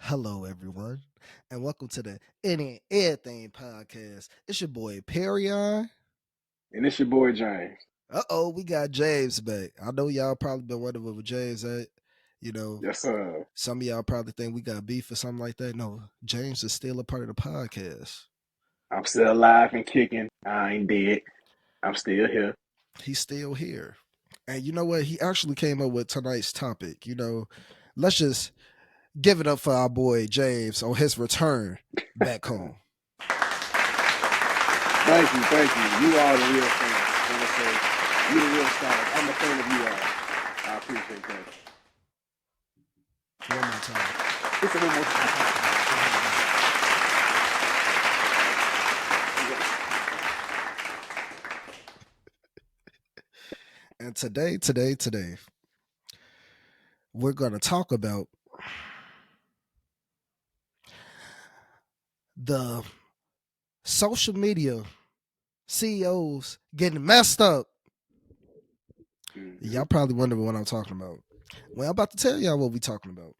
Hello, everyone, and welcome to the Any Everything podcast. It's your boy Perion. And it's your boy James. We got James back. I know y'all probably been wondering where James at. You know, Yes, sir. some of y'all probably think we got beef or something like that. No, James is still a part of the podcast. I'm still alive and kicking. I ain't dead. I'm still here. He's still here. And you know what? He actually came up with tonight's topic. Let's just give it up for our boy James on his return back home. Thank you, thank you. You are the real fans. And I say, you the real stars. I'm a fan of you all. I appreciate that. One more time. It's a one more time. And today, we're going to talk about the social media CEOs getting messed up. Y'all probably wondering what I'm talking about. Well, I'm about to tell y'all what we're talking about.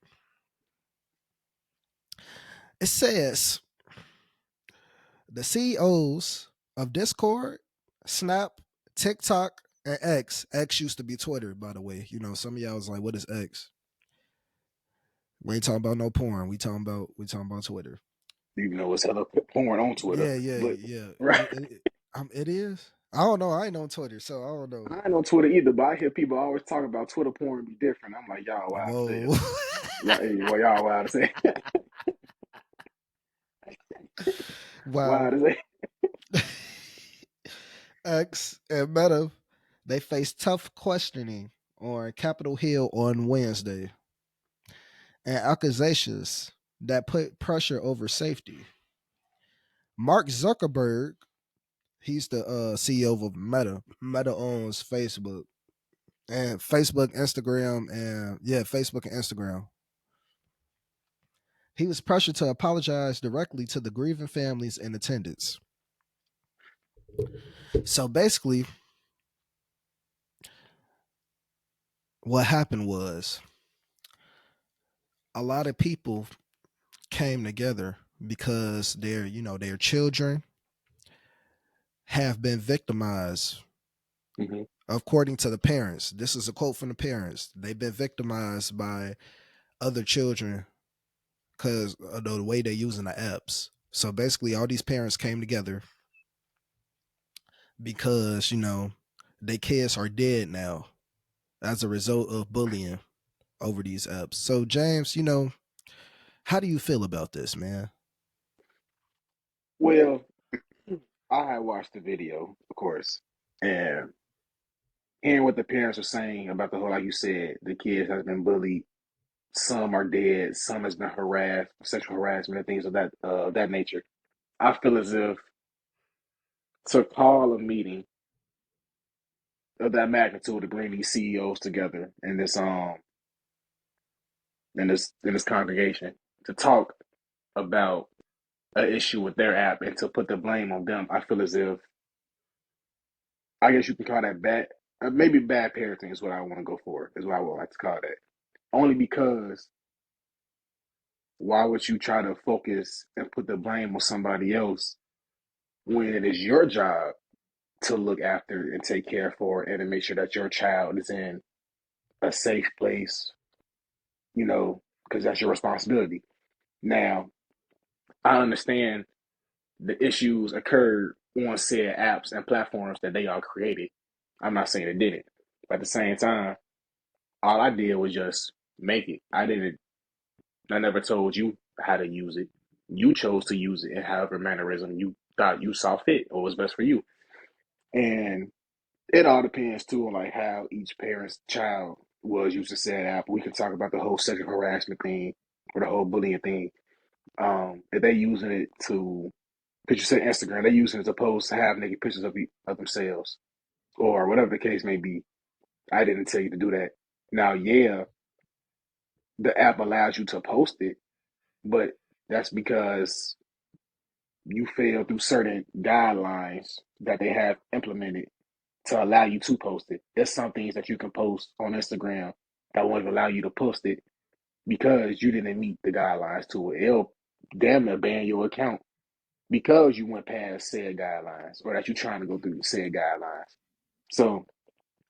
It says the CEOs of Discord, Snap, TikTok, and X. X used to be Twitter, by the way. Some of y'all was like, "What is X?" We ain't talking about no porn. We talking about Twitter. Even though it's hella porn on Twitter. But, Yeah. right. It is. I don't know. I ain't on Twitter, so I don't know. I ain't on Twitter either, but I hear people always talk about Twitter porn be different. I'm like, y'all wild as hell. Whoa. Y'all wild as hell. Wow. Wild as hell. X and Meta, they faced tough questioning on Capitol Hill on Wednesday and accusations that put pressure over safety. Mark Zuckerberg, he's the CEO of Meta. Meta owns Facebook and Facebook and Instagram. He was pressured to apologize directly to the grieving families in attendance. So basically, what happened was a lot of people came together because their children have been victimized. Mm-hmm. According to the parents, this is a quote from the parents. They've been victimized by other children because of the way they're using the apps. So basically, all these parents came together because their kids are dead now as a result of bullying over these apps. So James, how do you feel about this, man? Well, I had watched the video, of course, and hearing what the parents are saying about the whole, like you said, the kids has been bullied, some are dead, some has been harassed, sexual harassment, and things of that nature. I feel as if to call a meeting of that magnitude to bring these CEOs together in this congregation to talk about an issue with their app and to put the blame on them, I feel as if I guess you can call that bad, maybe bad parenting is what I want to go for, is what I would like to call that. Only because why would you try to focus and put the blame on somebody else when it is your job to look after and take care for and to make sure that your child is in a safe place, because that's your responsibility. Now, I understand the issues occurred on said apps and platforms that they all created. I'm not saying it didn't. But at the same time, all I did was just make it. I never told you how to use it. You chose to use it in however mannerism you thought you saw fit or was best for you. And it all depends too on like how each parent's child was used to said app. We could talk about the whole sexual harassment thing or the whole bullying thing. If they using it to, because you said Instagram, they using it to post to have naked pictures of themselves or whatever the case may be. I didn't tell you to do that. Now, yeah, the app allows you to post it, but that's because you fail through certain guidelines that they have implemented to allow you to post it. There's some things that you can post on Instagram that won't allow you to post it because you didn't meet the guidelines to it. It'll damn near ban your account because you went past said guidelines or that you're trying to go through said guidelines. So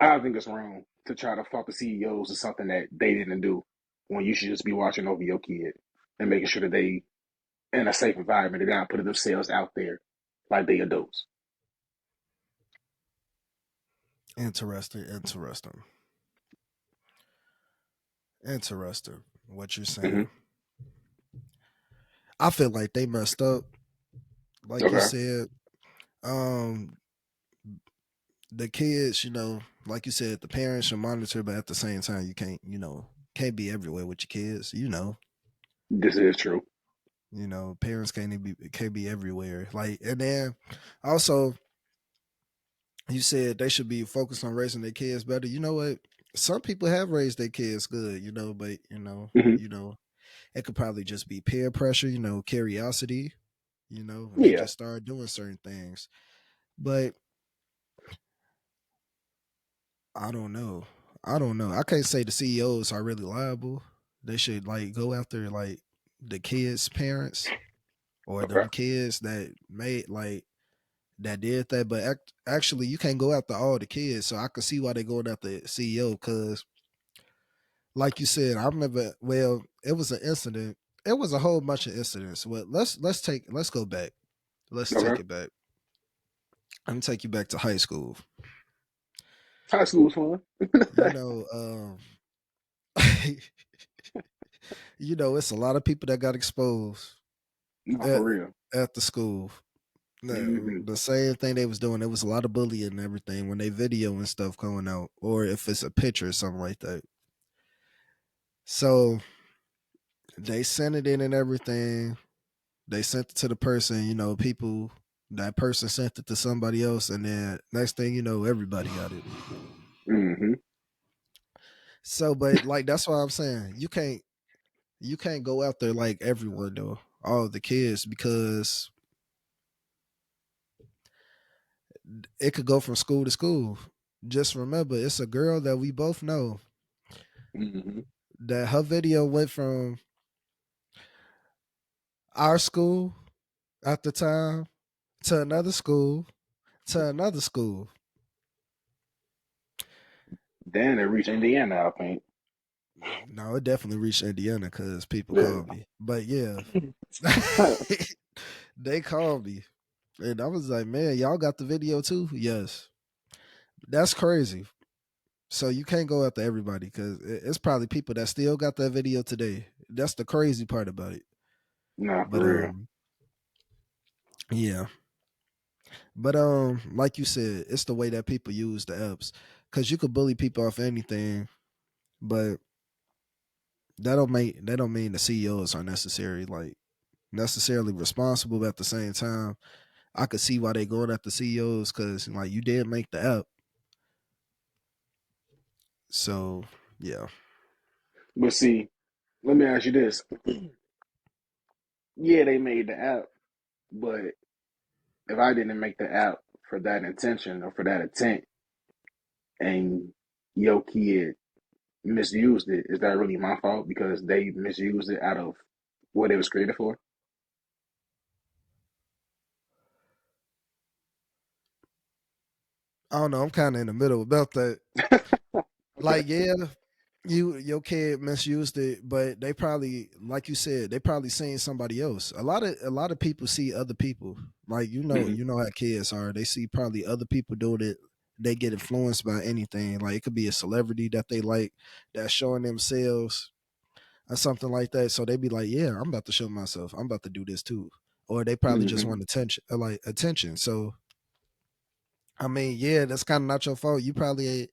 I think it's wrong to try to fault the CEOs of something that they didn't do when you should just be watching over your kid and making sure that they in a safe environment. They're not putting themselves out there like they adults. Interesting, interesting, interesting. What you're Mm-hmm. saying. I feel like they messed up. Like you Okay. said, um, the kids, like you said, the parents should monitor, but at the same time, you can't, can't be everywhere with your kids. This is true. Parents can't be everywhere. Like, and then also, you said they should be focused on raising their kids better. You know what? Some people have raised their kids good, but Mm-hmm. it could probably just be peer pressure, curiosity, and they Yeah. just start doing certain things. But I don't know. I don't know. I can't say the CEOs are really liable. They should like go after like the kids' parents or Okay. them kids that made like that did that. But actually, you can't go after all the kids. So I can see why they going after the CEO because, like you said, I remember. Well, it was an incident. It was a whole bunch of incidents. Well, let's go back. Let's take Okay. it back. I'm gonna take you back to high school. High school was fun. You know, it's a lot of people that got exposed Not at, for real. at the school. Mm-hmm. The same thing they was doing. There was a lot of bullying and everything when they video and stuff going out, or if it's a picture or something like that. So they sent it in and everything. They sent it to the person. People. That person sent it to somebody else, and then next thing you know, everybody got it. Mm-hmm. So, but like that's why I'm saying you can't go out there like everyone though, all the kids, because it could go from school to school. Just remember, it's a girl that we both know Mm-hmm. that her video went from our school at the time to another school to another school. Then it reached Indiana, I think. No, it definitely reached Indiana because people Yeah. called me. But yeah, they called me. And I was like, man, y'all got the video too? Yes. That's crazy. So you can't go after everybody because it's probably people that still got that video today. That's the crazy part about it. Not But for real. yeah. But like you said, it's the way that people use the apps. Cause you could bully people off anything, but that don't mean the CEOs are necessarily responsible. But at the same time, I could see why they going at the CEOs because like you did make the app. So yeah. But see, let me ask you this. Yeah, they made the app, but if I didn't make the app for that intention or for that intent and your kid misused it, is that really my fault because they misused it out of what it was created for? I don't know. I'm kind of in the middle about that. Okay. Like, yeah, your kid misused it, but they probably, like you said, they probably seen somebody else. A lot of people see other people. Like Hmm. you know how kids are. They see probably other people doing it. They get influenced by anything. Like it could be a celebrity that they like that's showing themselves or something like that. So they be like, yeah, I'm about to show myself. I'm about to do this too. Or they probably just Hmm. want attention, like attention. So I mean, yeah, that's kind of not your fault. You probably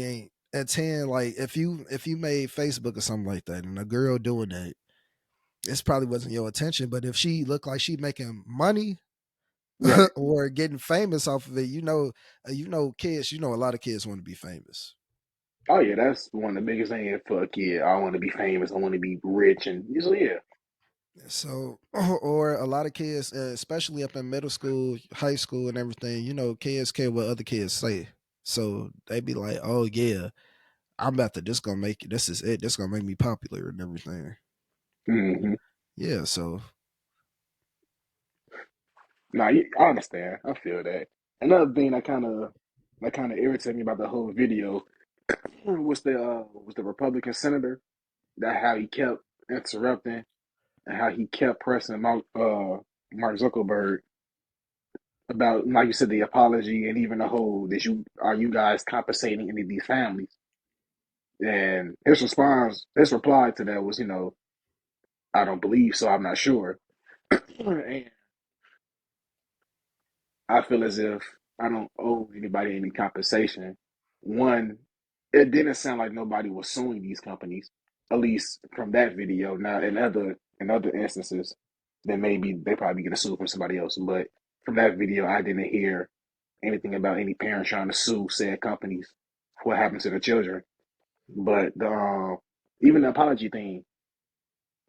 ain't at 10. Like if you made Facebook or something like that and a girl doing that, it's probably wasn't your attention. But if she looked like she making money Right. or getting famous off of it, kids, a lot of kids want to be famous. Oh yeah, that's one of the biggest things for a kid. I want to be famous. I want to be rich, and so yeah. So, or a lot of kids, especially up in middle school, high school, and everything, kids care what other kids say. So they be like, "Oh yeah, I'm about to this gonna make it. This is it. This gonna make me popular and everything. Hmm. Yeah. So Nah, I understand. I feel that. Another thing that kind of irritated me about the whole video was the Republican senator, that how he kept interrupting and how he kept pressing Mark Zuckerberg about, like you said, the apology and even the whole, that you are you guys compensating any of these families? And his reply to that was, I don't believe so. I'm not sure. And I feel as if I don't owe anybody any compensation. One, it didn't sound like nobody was suing these companies, at least from that video. Now, in other instances, then maybe they probably get a sue from somebody else. But from that video, I didn't hear anything about any parents trying to sue said companies for what happened to their children. But even the apology thing.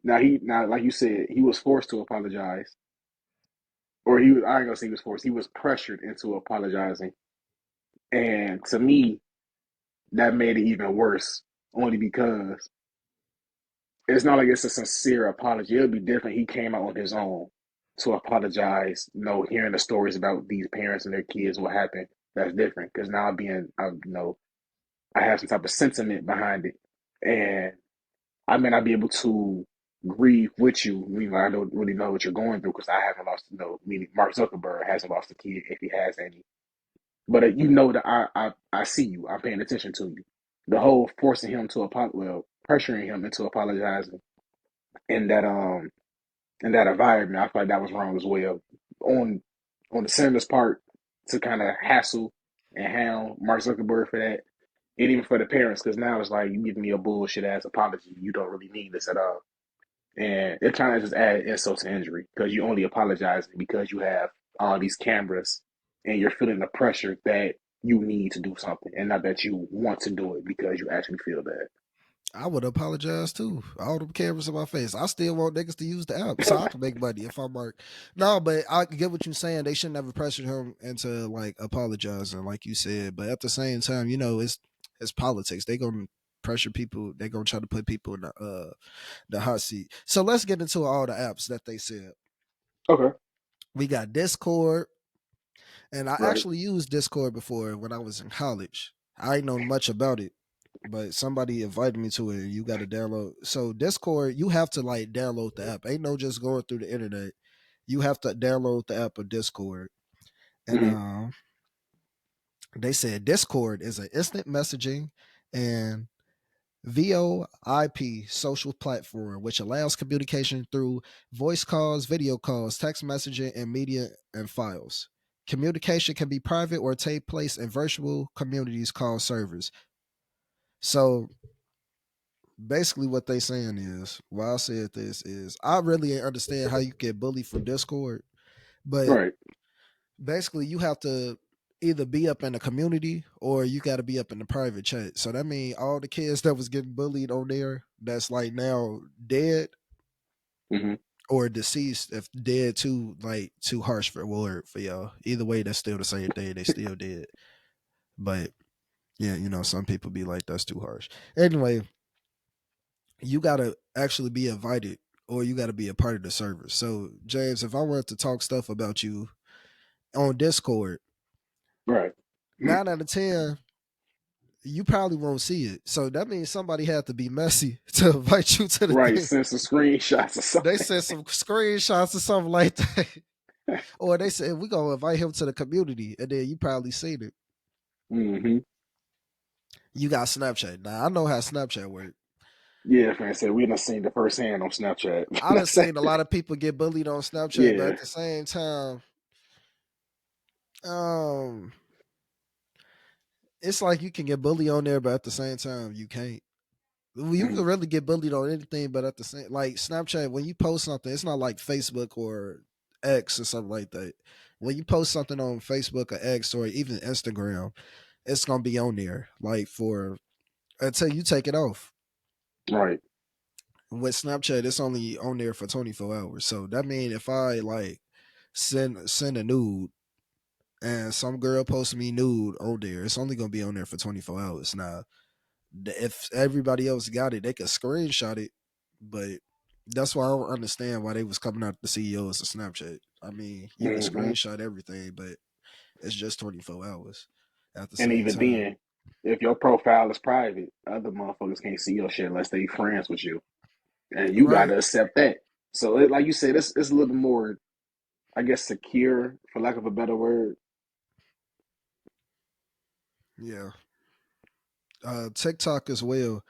Now like you said, he was forced to apologize, or I ain't gonna say he was forced. He was pressured into apologizing. And to me, that made it even worse, only because it's not like it's a sincere apology. It would be different. He came out on his own to apologize. Hearing the stories about these parents and their kids, what happened, that's different. Because now I have some type of sentiment behind it. And I may not be able to grieve with you. I don't really know what you're going through because I haven't lost, meaning Mark Zuckerberg hasn't lost a kid if he has any. But you know that I see you. I'm paying attention to you. The whole forcing him to pressuring him into apologizing in that environment, I feel like that was wrong as well. On on the senator's part, to kind of hassle and hound Mark Zuckerberg for that, and even for the parents, because now it's like, you giving me a bullshit ass apology. You don't really mean this at all, and it kind of just added insult to injury because you only apologizing because you have all these cameras and you're feeling the pressure that you need to do something, and not that you want to do it because you actually feel bad. I would apologize too. All them cameras in my face. I still want niggas to use the app so I can make money if I'm Mark. No, but I get what you're saying. They shouldn't have pressured him into like apologizing, like you said. But at the same time, it's politics. They gonna pressure people. They gonna try to put people in the hot seat. So let's get into all the apps that they said. Okay. We got Discord, and I Right. actually used Discord before when I was in college. I ain't know much about it, but somebody invited me to it. You got to download. So Discord, you have to like download the app. Ain't no just going through the internet. You have to download the app of Discord. And Hmm. they said Discord is an instant messaging and VoIP social platform which allows communication through voice calls, video calls, text messaging, and media and files. Communication can be private or take place in virtual communities called servers. So basically what they saying is, why I said this is, I really ain't understand how you get bullied from Discord, but Right. basically you have to either be up in the community or you got to be up in the private chat. So that means all the kids that was getting bullied on there that's like now dead Hmm. or deceased, if dead too like too harsh for a word for y'all, either way that's still the same thing, they still dead. But yeah, some people be like that's too harsh. Anyway, you gotta actually be invited or you gotta be a part of the server. So James, if I wanted to talk stuff about you on Discord, Right. 9 out of 10, you probably won't see it. So that means somebody had to be messy to invite you to the Right. thing. Send some screenshots or They something. sent some screenshots or something like that. Or they said we gonna invite him to the community, and then you probably seen it. Hmm. You got Snapchat. Now I know how Snapchat works. Yeah, fan said we done seen the first hand on Snapchat. I done seen a lot of people get bullied on Snapchat, but Yeah. at the same time, um, it's like you can get bullied on there, but at the same time, you can't. Well, you can Hmm. really get bullied on anything, but at the same, like Snapchat, when you post something, it's not like Facebook or X or something like that. When you post something on Facebook or X or even Instagram, it's gonna be on there like for until you take it off. Right. With Snapchat, it's only on there for 24 hours. So that means if I like send a nude and some girl posts me nude on there, it's only gonna be on there for 24 hours. Now If everybody else got it, they could screenshot it. But that's why I don't understand why they was coming out the CEOs of Snapchat. I mean, you can Hmm. screenshot everything, but it's just 24 hours at the And same even time. then, if your profile is private, other motherfuckers can't see your shit unless they friends with you, and you Right? gotta accept that. So, like you said, it's a little more, I guess, secure, for lack of a better word. Yeah. TikTok as well.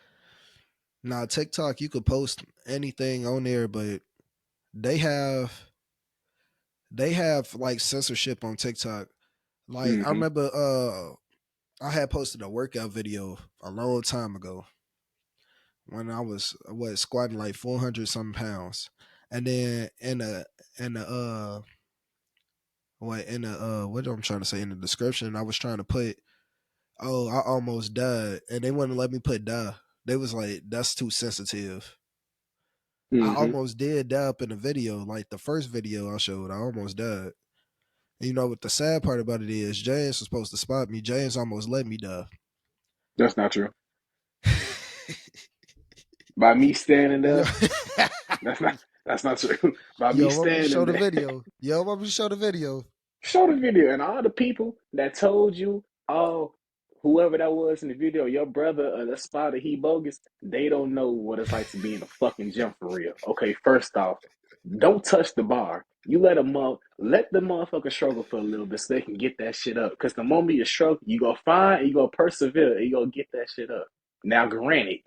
Now TikTok, you could post anything on there, but they have they have like censorship on TikTok. Like I Hmm. remember I had posted a workout video a long time ago when I was squatting like 400 something pounds. And then in the what I'm trying to say in the description, I was trying to put, oh, I almost died, and they wouldn't let me put die. They was like, that's too sensitive. I Hmm. almost did die up in the video, like the first video I showed. I almost died. And you know what the sad part about it is? James was supposed to spot me. James almost let me die. That's not true. By me standing Yo, there, that's not that's not true. By me yo, want me to standing show the there, video? Yo, want me to show the video? show the video, and all the people that told you, oh, whoever that was in the video, your brother or the spotter, he bogus. They don't know what it's like to be in a fucking gym for real. Okay, first off, don't touch the bar. You let the motherfucker struggle for a little bit so they can get that shit up. Cause the moment you struggle, you go find, you go persevere, and you go get that shit up. Now, granted,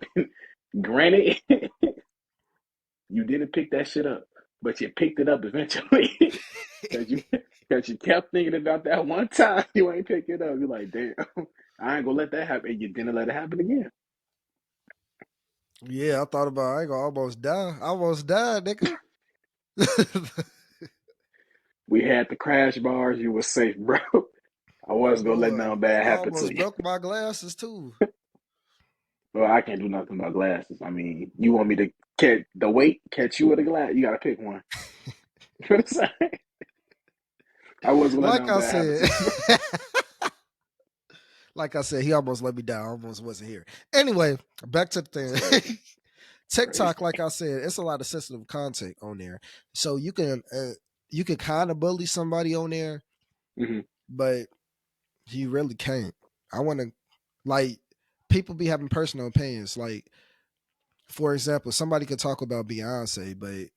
you didn't pick that shit up, but you picked it up eventually. Cause you cause you kept thinking about that one time you ain't pick it up. You're like, damn, I ain't gonna let that happen. And you didn't let it happen again. Yeah, I thought about I ain't gonna almost die. I almost died, nigga. We had the crash bars, you were safe, bro. I wasn't gonna let Boy, nothing bad I happen to almost you. broke my glasses too. Well, I can't do nothing about glasses. I mean, you want me to catch the weight, catch you with a glass, you gotta pick one. I wasn't gonna let Like nothing I bad happen said, to you. like I said, he almost let me down. I almost wasn't here. Anyway, back to the That's thing. crazy. Crazy. TikTok, like I said, it's a lot of sensitive content on there, so you can kind of bully somebody on there, Hmm. but you really can't. I want to like people be having personal opinions. Like for example, somebody could talk about Beyonce, but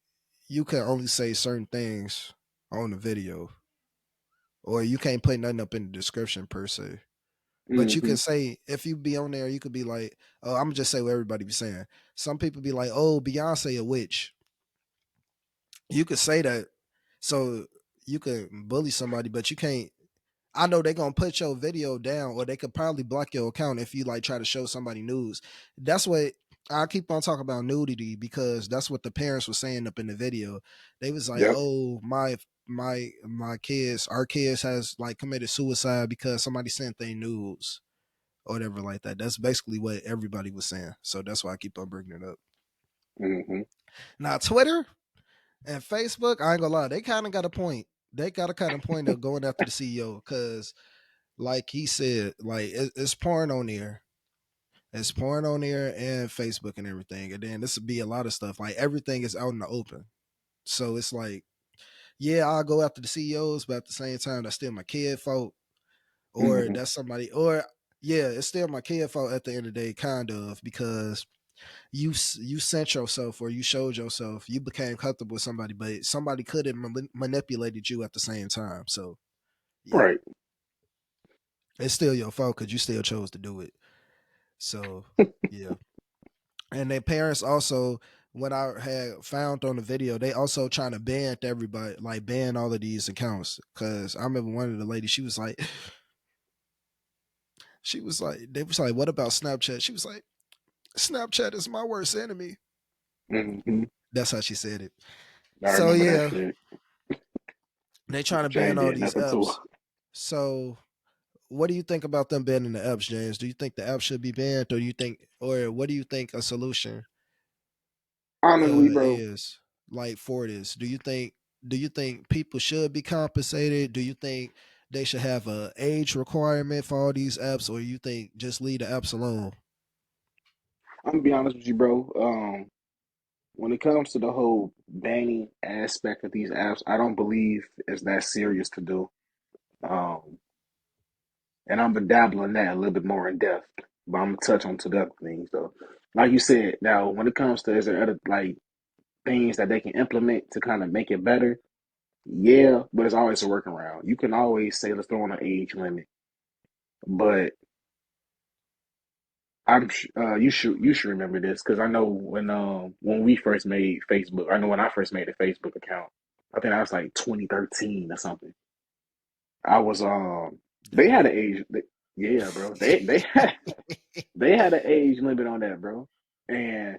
you can only say certain things on the video, or you can't put nothing up in the description per se. But you can Hmm. say if you be on there, you could be like, "Oh, I'm gonna just say what everybody be saying." Some people be like, "Oh, Beyonce a witch." You could say that, so you could bully somebody, but you can't. I know they're gonna put your video down, or they could probably block your account if you like try to show somebody news. That's what I keep on talking about, nudity, because that's what the parents were saying up in the video. They was like, Yep. "Oh, my kids, our kids has like committed suicide because somebody sent their news or whatever like that." That's basically what everybody was saying. So that's why I keep on bringing it up. Hmm. Now Twitter and Facebook, I ain't gonna lie, they kind of got a point. They got a kind of point of going after the CEO because like he said, like it's porn on there. It's porn on there and Facebook and everything. And then this would be a lot of stuff. Like everything is out in the open. So it's like, yeah, I'll go after the CEOs, but at the same time, that's still my kid fault. Or Hmm. that's somebody, or yeah, it's still my kid fault at the end of the day, kind of, because you sent yourself or you showed yourself, you became comfortable with somebody, but somebody could have manipulated you at the same time. So yeah, Right. it's still your fault because you still chose to do it. So yeah, and their parents also, what I had found on the video, they also trying to ban everybody, like ban all of these accounts. Because I remember one of the ladies, she was like, they was like, what about Snapchat? She was like, Snapchat is my worst enemy. Hmm. That's how she said it. I So remember that yeah, shit. they trying to Jay ban ain't all did these nothing to her. apps. So what do you think about them banning the apps, James? Do you think the app should be banned, or you think, or what do you think a solution Honestly, bro, is like for this? Do you think people should be compensated? Do you think they should have a age requirement for all these apps, or you think just leave the apps alone? I'm gonna be honest with you, bro. When it comes to the whole banning aspect of these apps, I don't believe it's that serious to do. Um, and I'm gonna dabble in that a little bit more in depth, but I'm gonna touch on two other things though. Like you said, now when it comes to is there other like things that they can implement to kind of make it better? Yeah, but it's always a workaround. You can always say let's throw in an age limit, but you should remember this because I know when we first made Facebook, I know when I first made a Facebook account, I think I was like 2013 or something. I was they had Damn. an age, yeah, bro. They had an age limit on that, bro. And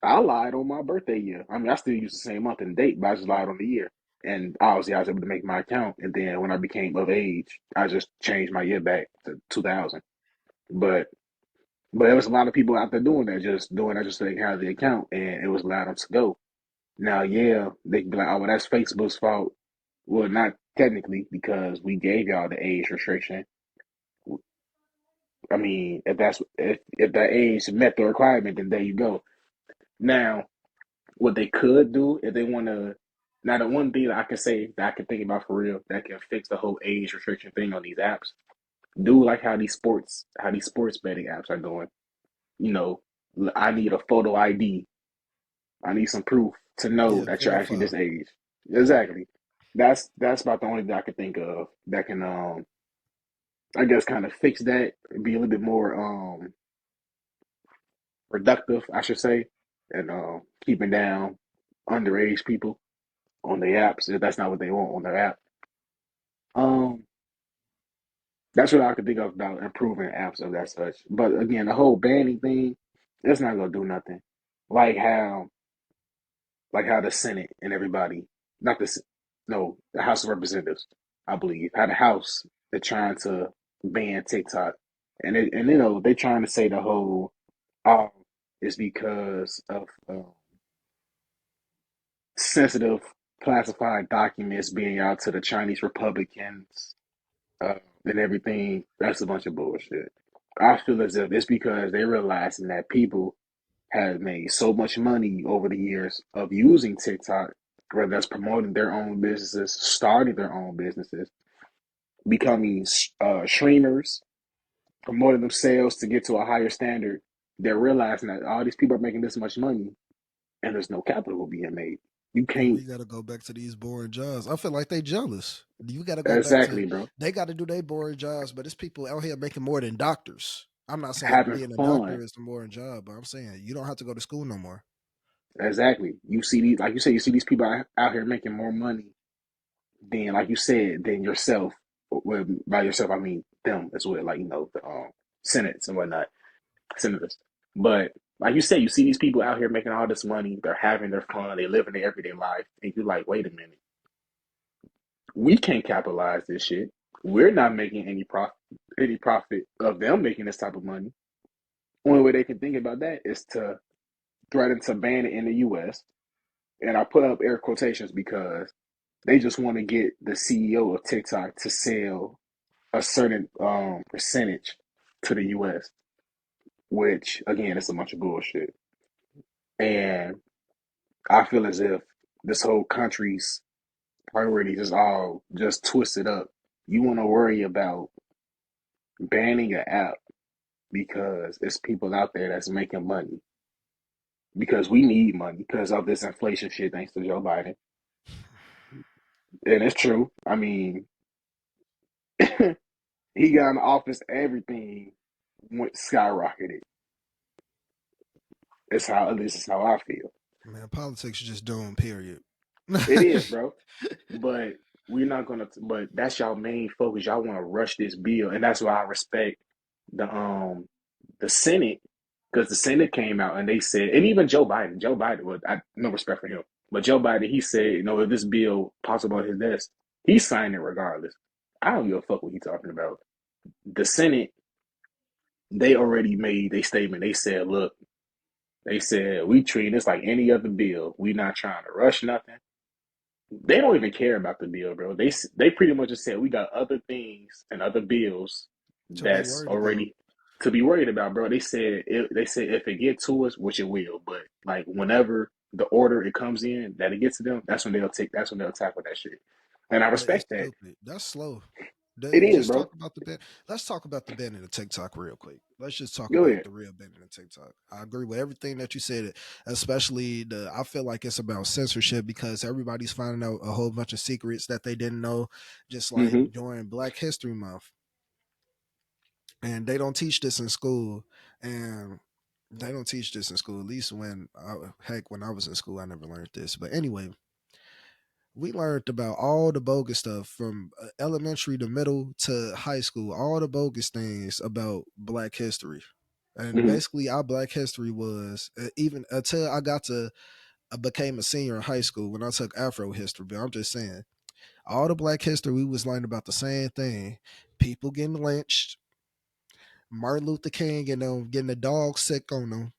I lied on my birthday year. I mean, I still use the same month and date, but I just lied on the year. And obviously, I was able to make my account. And then when I became of age, I just changed my year back to 2000. But there was a lot of people out there doing that, just doing that just so they can have the account, and it was allowed them to go. Now, yeah, they can be like, oh, well, that's Facebook's fault. Well, not technically because we gave y'all the age restriction. I mean, if that age met the requirement, then there you go. Now, what they could do if they want to. Now, the one thing that I can say that I can think about for real that can fix the whole age restriction thing on these apps, do like how these sports betting apps are doing. You know, I need a photo ID. I need some proof to know Yeah, that you're actually verify. this age. Yep. Exactly. That's about the only thing I can think of that can I guess kind of fix that, be a little bit more productive, I should say, and keeping down underage people on the apps if that's not what they want on their app. Um, that's what I could think of about improving apps of that such. But again, the whole banning thing, it's not gonna do nothing. Like how, like how the Senate and everybody, not the, no, the House of Representatives, I believe, how the House they're trying to ban TikTok, and they're trying to say the whole, um, it's because of sensitive classified documents being out to the Chinese Republicans uh, and everything. That's a bunch of bullshit. I feel as if it's because they're realizing that people have made so much money over the years of using TikTok, whether that's promoting their own businesses, starting their own businesses, becoming streamers, promoting themselves to get to a higher standard. They're realizing that all these people are making this much money and there's no capital being made. You And can't. we got to go back to these boring jobs. I feel like they jealous. You got to go back to Exactly, bro. they got to do their boring jobs, but it's people out here making more than doctors. I'm not saying Having being a fun. doctor is a boring job, but I'm saying you don't have to go to school no more. Exactly. You see these, like you said, you see these people out here making more money than, like you said, than yourself. Well, by yourself, I mean them as well, like the senates and whatnot, senators. But like you said, you see these people out here making all this money. They're having their fun. They living their everyday life, and you're like, wait a minute, we can't capitalize this shit. We're not making any profit of them making this type of money. Only way they can think about that is to threaten to ban it in the U.S. And I put up air quotations because they just want to get the CEO of TikTok to sell a certain percentage to the US, which again is a bunch of bullshit. And I feel as if this whole country's priorities is all just twisted up. You want to worry about banning an app because it's people out there that's making money because we need money because of this inflation shit thanks to Joe Biden. And it's true. I mean, he got in the office, everything went skyrocketed. It's how this is how I feel. Man, politics is just doomed, period. It is, bro. But we're not gonna. But that's y'all main focus. Y'all want to rush this bill, and that's why I respect the um the Senate because the Senate came out and they said, and even Joe Biden, was I no respect for him, but Joe Biden, he said, if this bill possible on his desk, he's signing it regardless. I don't give a fuck what he's talking about. The Senate, they already made a statement. They said, look, they said we treat this like any other bill. We not trying to rush nothing. They don't even care about the bill, bro. They pretty much just said we got other things and other bills So they that's worried about. already. to be worried about, bro. They said if it get to us, which it will, but like whenever the order it comes in that it gets to them, that's when they'll take. That's when they'll tackle that shit, and I But it's respect that. stupid. That's slow. It is, Just bro. talk about the ban. Let's talk about the ban in the TikTok real quick. Let's just talk Go about ahead. the real ban in the TikTok. I agree with everything that you said, especially the. I feel like it's about censorship because everybody's finding out a whole bunch of secrets that they didn't know, just like Mm-hmm. during Black History Month, and they don't teach this in school, and they don't teach this in school. At least when I was in school, I never learned this. But anyway, we learned about all the bogus stuff from elementary to middle to high school, all the bogus things about Black history. And Mm-hmm. basically, our Black history was even until I became a senior in high school when I took Afro history. But I'm just saying, all the Black history we was learning about the same thing: people getting lynched, Martin Luther King and them getting the dog sick on them,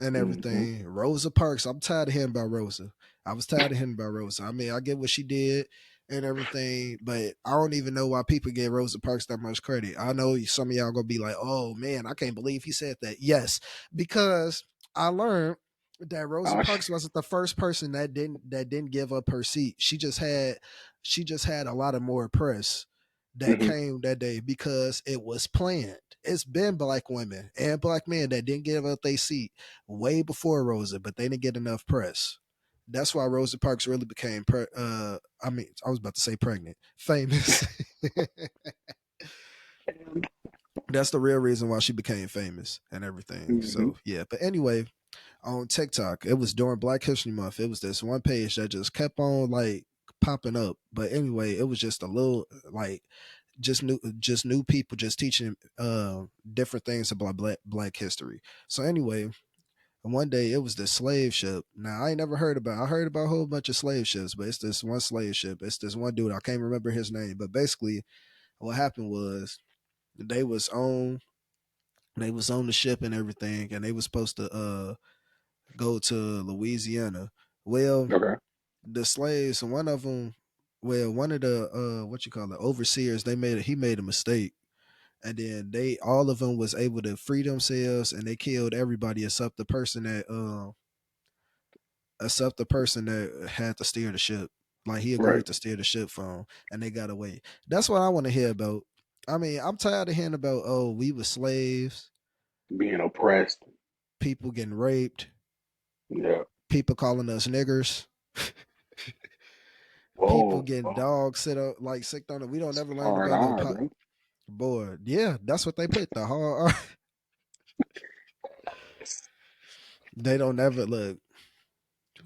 and Mm-hmm. everything. Rosa Parks, I'm tired of hearing about Rosa. I was tired of hearing about Rosa. I mean, I get what she did and everything, but I don't even know why people give Rosa Parks that much credit. I know some of y'all gonna be like, "Oh man, I can't believe he said that." Yes, because I learned that Rosa Oh, Parks wasn't the first person that didn't give up her seat. She just had a lot of more press that mm-hmm. came that day because it was planned. It's been Black women and Black men that didn't give up their seat way before Rosa, but they didn't get enough press. That's why Rosa Parks really became, I mean, I was about to say pregnant, famous. That's the real reason why she became famous and everything. Mm-hmm. So yeah, but anyway, on TikTok, it was during Black History Month. It was this one page that just kept on like popping up. But anyway, it was just a little like just new people just teaching different things about black history. So anyway, one day it was the slave ship. Now I ain't never heard about. I heard about a whole bunch of slave ships, but it's this one slave ship. It's this one dude. I can't remember his name, but basically, what happened was they was on they was on the ship and everything, and they was supposed to go to Louisiana. Well, Okay. the slaves, one of them, well, one of the what you call it, overseers, he made a mistake, and then they all of them was able to free themselves, and they killed everybody except the person that had to steer the ship. Like he Right. agreed to steer the ship for him, and they got away. That's what I want to hear about. I mean, I'm tired of hearing about we were slaves, Being oppressed. people getting raped, Yeah. people calling us niggers, people Whoa. getting Whoa. dogs sit up like sick on it. We don't It's never learn hard about no R, pot. bro. Boy, yeah, that's what they put the hard. They don't ever look.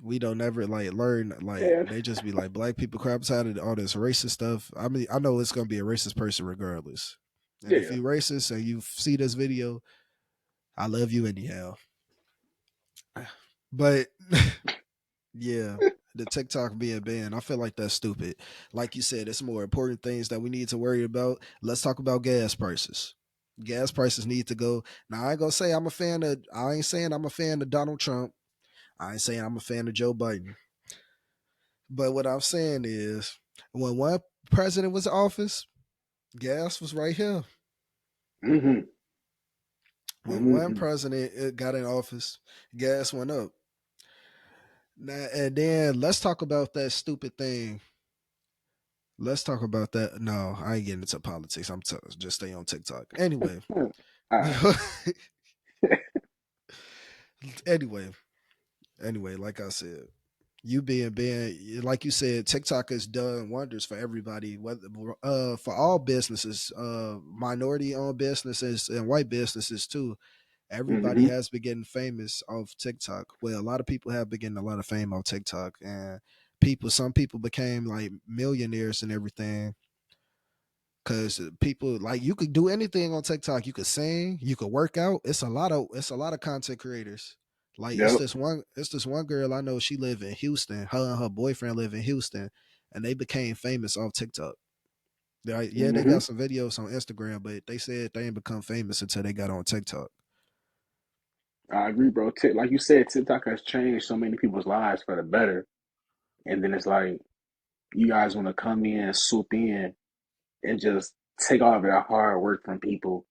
We don't ever like learn like Yeah. they just be like black people crap out of all this racist stuff. I mean, I know it's gonna be a racist person regardless. And if Yeah. you racist and you see this video, I love you anyhow. But yeah, the TikTok being banned, I feel like that's stupid. Like you said, it's more important things that we need to worry about. Let's talk about gas prices. Gas prices need to go. Now I ain't gonna say I ain't saying I'm a fan of Donald Trump. I ain't saying I'm a fan of Joe Biden. But what I'm saying is, when one president was in office, gas was right here. Mm-hmm. When one Mm-hmm. president got in office, gas went up. Now, and then let's talk about that stupid thing. Let's talk about that. No, I ain't getting into politics. Just stay on TikTok. Anyway, All right. anyway, anyway, like I said, you being banned, like you said, TikTok has done wonders for everybody, whether for all businesses, minority owned businesses and white businesses too. Everybody Mm-hmm. has been getting famous off TikTok. Well, a lot of people have been getting a lot of fame off TikTok, and some people became like millionaires and everything. Cause people like you could do anything on TikTok. You could sing, you could work out. It's a lot of content creators. Like Yep. it's this one girl I know. She live in Houston. Her and her boyfriend live in Houston, and they became famous off TikTok. Yeah, they Mm-hmm. got some videos on Instagram, but they said they ain't become famous until they got on TikTok. I agree, bro. Like you said, TikTok has changed so many people's lives for the better. And then it's like you guys want to come in, swoop in, and just take all of that hard work from people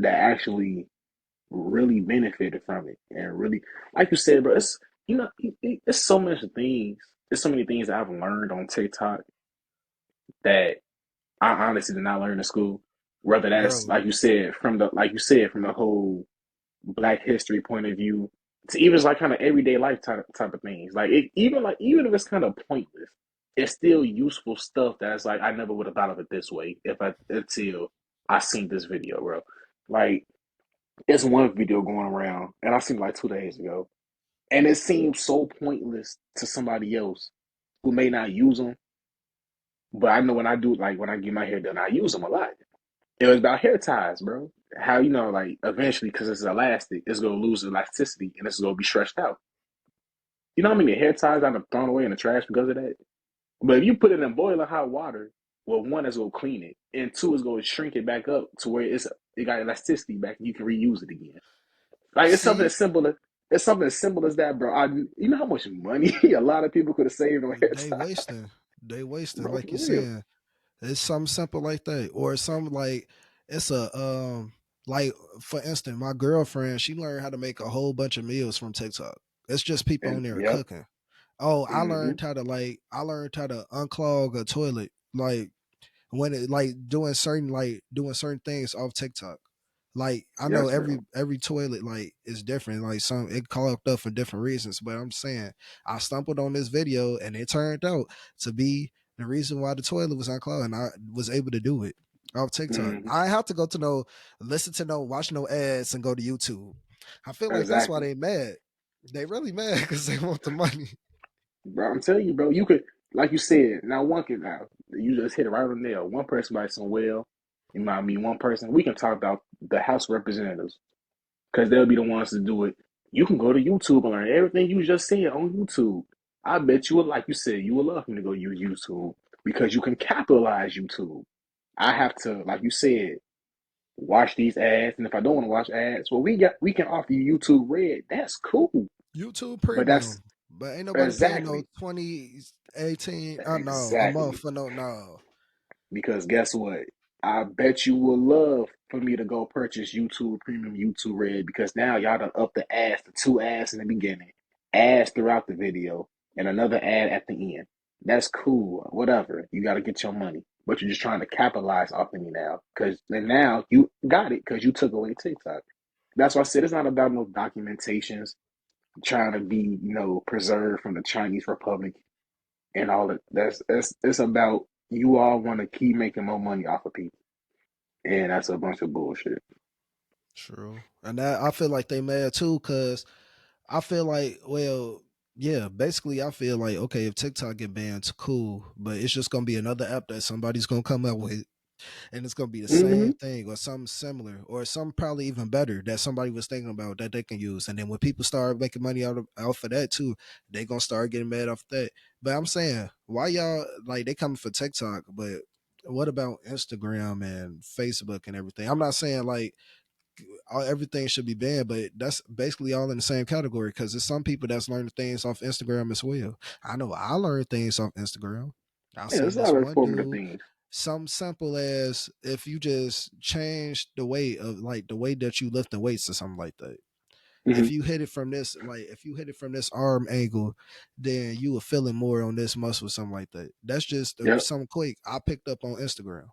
that actually really benefited from it and really, like you said, bro. It's it's so much things. There's so many things that I've learned on TikTok that I honestly did not learn in school. Whether that's bro. like you said from the whole Black history point of view to even like kind of everyday life type of things. Like even if it's kind of pointless, it's still useful stuff that's like I never would have thought of it this way if I until I seen this video, bro. Like it's one video going around, and I seen it like 2 days ago, and it seems so pointless to somebody else who may not use them, but I know when I do, like when I get my hair done, I use them a lot. It was about hair ties, bro. How like eventually, because it's elastic, it's gonna lose elasticity and it's gonna be stretched out. You know how many hair ties I've thrown away in the trash because of that? But if you put it in boiling hot water, well, one is gonna clean it, and two is gonna shrink it back up to where it got elasticity back, and you can reuse it again. Like See, it's something as simple as that, bro. You know how much money a lot of people could have saved on hair they ties, wasting. They wasting, bro, like you for real. saying. It's something simple like that, or some like it's a like for instance, my girlfriend she learned how to make a whole bunch of meals from TikTok. It's just people on And there yep, cooking. Oh, mm-hmm, I learned how to unclog a toilet. When it like doing certain things off TikTok. Like I know yes, bro. every toilet like is different. Like some it clogged up for different reasons. But I'm saying I stumbled on this video and it turned out to be the reason why the toilet was unclogged and I was able to do it off TikTok. Mm-hmm, I have to go to listen to watch no ads and go to YouTube. I feel like that's why exactly. they mad. They really mad because they want the money. Bro, I'm telling you, bro, you could, like you said, now one can now you just hit it right on the nail. One person might say, well, you might mean one person. We can talk about the House of Representatives because they'll be the ones to do it. You can go to YouTube and learn everything you just said on YouTube. I bet you would, like you said, you would love me to go use YouTube because you can capitalize YouTube. I have to, like you said, watch these ads, and if I don't want to watch ads, well, we can offer you YouTube Red. That's cool, YouTube but that's Premium. But ain't nobody paying no exactly 2018. No, a month exactly. for no. Because guess what? I bet you would love for me to go purchase YouTube Premium, YouTube Red, because now y'all done up the ads to two ads in the beginning, ads throughout the video, and another ad at the end. That's cool. Whatever. You got to get your money. But you're just trying to capitalize off of me now. And now you got it because you took away TikTok. That's why I said it's not about no documentations trying to be, preserved from the Chinese Republic and all that. That's it's about you all want to keep making more money off of people, and that's a bunch of bullshit. True. And that I feel like they mad too, cause I feel like, well, yeah, basically I feel like okay, if TikTok get banned, cool, but it's just gonna be another app that somebody's gonna come out with and it's gonna be the Mm-hmm. same thing or something similar or something probably even better that somebody was thinking about that they can use. And then when people start making money out of that too, they gonna start getting mad off that. But I'm saying, why y'all like they coming for TikTok, but what about Instagram and Facebook and everything? I'm not saying like everything should be banned, but that's basically all in the same category because there's some people that's learning things off Instagram as well. I know I learned things off Instagram. I Yeah, seen there's a this lot of one informative dude, things. some simple as if you just change the way of like the way that you lift the weights or something like that. Mm-hmm. If you hit it from this, like if you hit it from this arm angle, then you will feel it more on this muscle, something like that. That's just Yep. something quick I picked up on Instagram,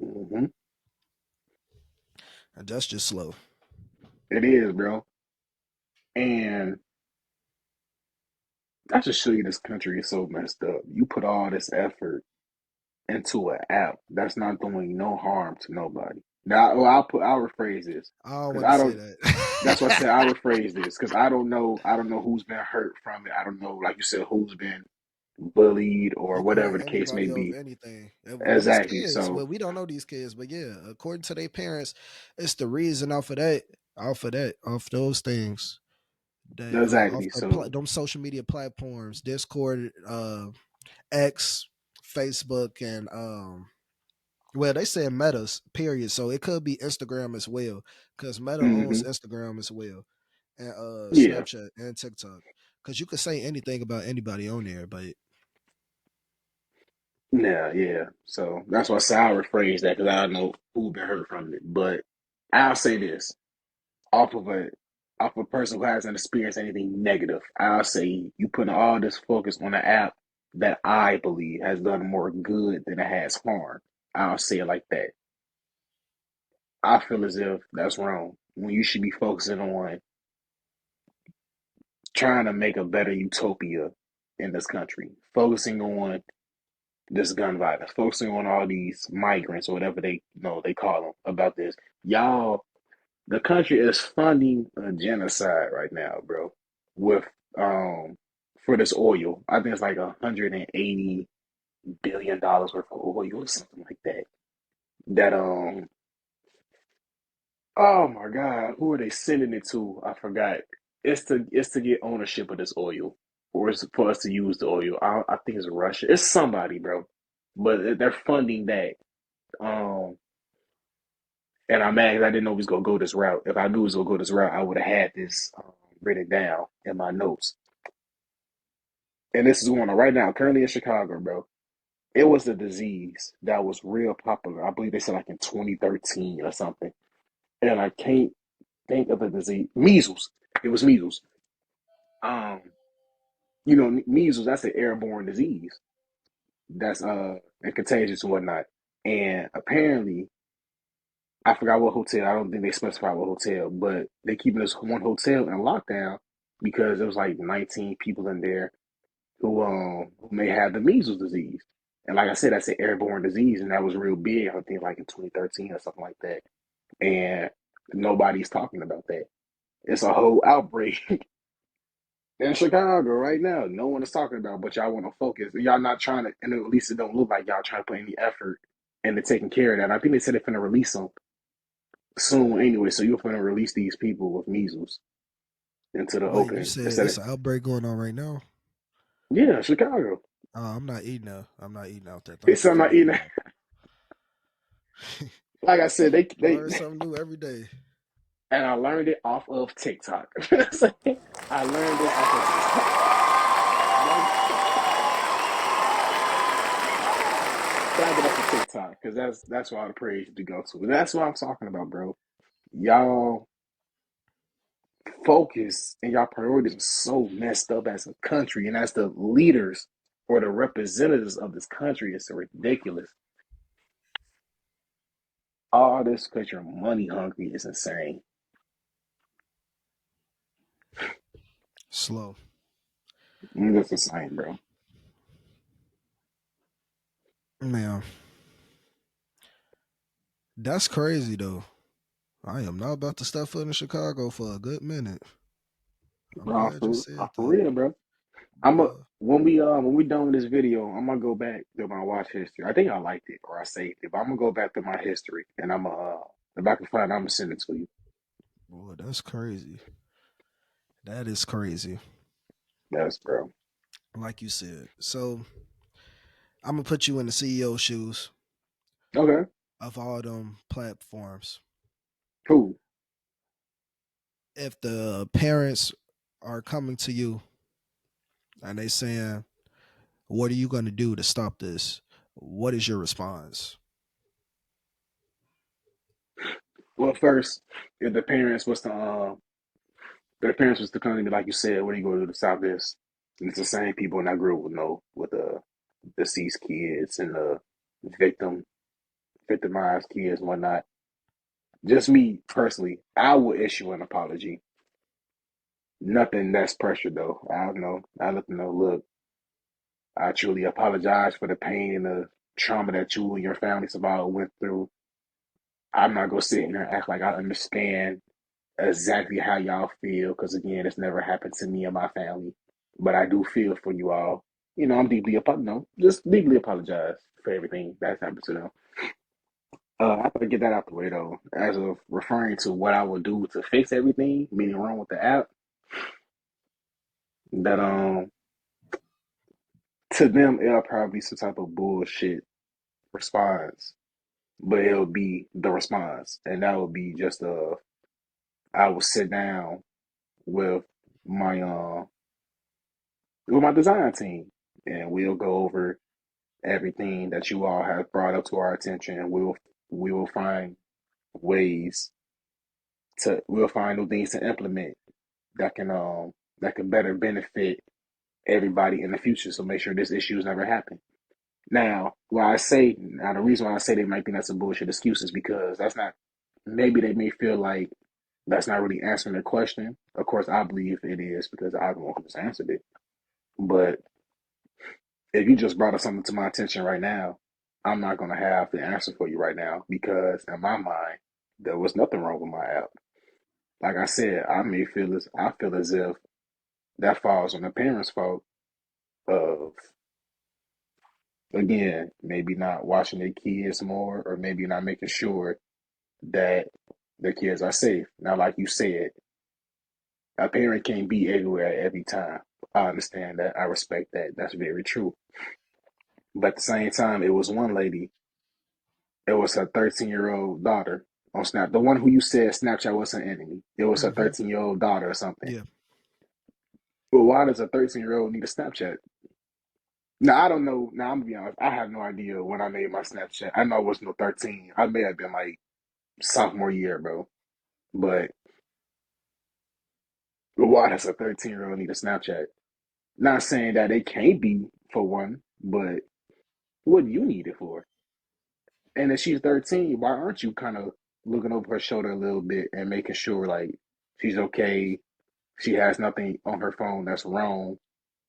Mm-hmm. and that's just slow. It is, bro. And I just show you this country is so messed up. You put all this effort into an app that's not doing no harm to nobody. Now, well, I'll rephrase this I don't because want to I say don't. That's what I said. that. I'll rephrase this because I don't know. I don't know who's been hurt from it. I don't know, like you said, who's been bullied or You can whatever hurt the case may anybody over be. anything. These Exactly. kids, So well, we don't know these kids, but yeah, according to their parents, it's the reason off those things. They off exactly. the So them social media platforms, Discord, X, Facebook, and well, they said Metas, period. So it could be Instagram as well, because Meta owns hmm Instagram as well, and yeah. Snapchat and TikTok. Because you could say anything about anybody on there, but Yeah, yeah. So that's why I say I rephrase that because I don't know who been hurt from it. But I'll say this off of a person who hasn't experienced anything negative. I'll say you putting all this focus on an app that I believe has done more good than it has harm. I'll say it like that. I feel as if that's wrong when you should be focusing on trying to make a better utopia in this country, focusing on this gun violence, focusing on all these migrants or whatever they call them about this. Y'all, the country is funding a genocide right now, bro. With for this oil, I think it's like $180 billion worth of oil or something like that. That oh my God, who are they sending it to? I forgot. It's to get ownership of this oil, or it's for us to use the oil. I think it's Russia. It's somebody, bro. But they're funding that. Um, and I'm mad 'cause I didn't know we was gonna go this route. If I knew we was gonna go this route, I would have had this written down in my notes. And this is going on right now, currently in Chicago, bro. It was a disease that was real popular. I believe they said like in 2013 or something. And I can't think of the disease. Measles. It was measles. Um, measles, that's an airborne disease. That's and contagious and whatnot. And apparently, I forgot what hotel. I don't think they specified what hotel, but they keeping this one hotel in lockdown because there was like 19 people in there who may have the measles disease. And like I said, that's an airborne disease, and that was real big. I think like in 2013 or something like that. And nobody's talking about that. It's a whole outbreak in Chicago right now. No one is talking about, but y'all want to focus. Y'all not trying to, and at least it don't look like y'all trying to put any effort into taking care of that. I think they said they're going to release them soon anyway. So you're going to release these people with measles into the Wait, you open said instead it's of, an outbreak going on right now? yeah, Chicago. I'm not eating that. I'm not eating out there. It's Thank you something for not letting eating. me know. Like I said, they Learn something new every day. and I learned it off of TikTok. I learned this off of TikTok. Found it off of TikTok because that's why the praise to go to. That's what I'm talking about, bro. Y'all focus and y'all priorities are so messed up as a country and as the leaders or the representatives of this country. It's ridiculous. All this because you're money hungry is insane. Slow. That's insane, bro. Man, that's crazy though. I am not about to step foot in Chicago for a good minute. I'm Bro, glad you said for that. real, bro. I'm a Yeah. when we done with this video, I'm gonna go back to my watch history. I think I liked it or I saved it, but I'm gonna go back to my history and I'm if I can find it, I'm gonna send it to you. Boy, that's crazy. That is crazy. That's bro. Like you said. So I'm gonna put you in the CEO shoes Okay, of all them platforms. cool. If the parents are coming to you and they saying, "What are you gonna do to stop this?" What is your response? Well, first, if the parents was to their parents was to come to me like you said, what are you gonna do to stop this? And it's the same people in that group would know with the deceased kids and the victimized kids and whatnot. Just me personally, I would issue an apology. Nothing that's pressure though. I don't know. I let them know, look, I truly apologize for the pain and the trauma that you and your family survivor went through. I'm not gonna sit here and act like I understand exactly how y'all feel, because again, it's never happened to me and my family. But I do feel for you all. I'm just deeply apologize for everything that's happened to them. I have to get that out the way though. As of referring to what I would do to fix everything, meaning wrong with the app, that to them it'll probably be some type of bullshit response, but it'll be the response, and that would be just I will sit down with my with my design team, and we'll go over. everything that you all have brought up to our attention, and we will find ways we'll find new things to implement that can better benefit everybody in the future. So make sure this issues never happen. Now the reason why I say they might think that's a bullshit excuse is because that's not. Maybe they may feel like that's not really answering the question. Of course, I believe it is because I'm the one who just answered it. But if you just brought up something to my attention right now, I'm not going to have the answer for you right now because in my mind, there was nothing wrong with my app. Like I said, I feel as if that falls on the parents' fault of, again, maybe not watching their kids more or maybe not making sure that the kids are safe. Now, like you said, a parent can't be everywhere at every time. I understand that. I respect that. That's very true. But at the same time, it was one lady. It was her 13-year-old daughter on Snap. The one who you said Snapchat was her enemy. It was her Hmm. 13-year-old daughter or something. Yeah. Well, why does a 13-year-old need a Snapchat? Now I don't know. Now I'm gonna be honest. I have no idea when I made my Snapchat. I know it was no 13. I may have been like sophomore year, bro. But why does a 13-year-old need a Snapchat? Not saying that it can't be for one, but what do you need it for? And if she's 13, why aren't you kind of looking over her shoulder a little bit and making sure like she's okay? She has nothing on her phone that's wrong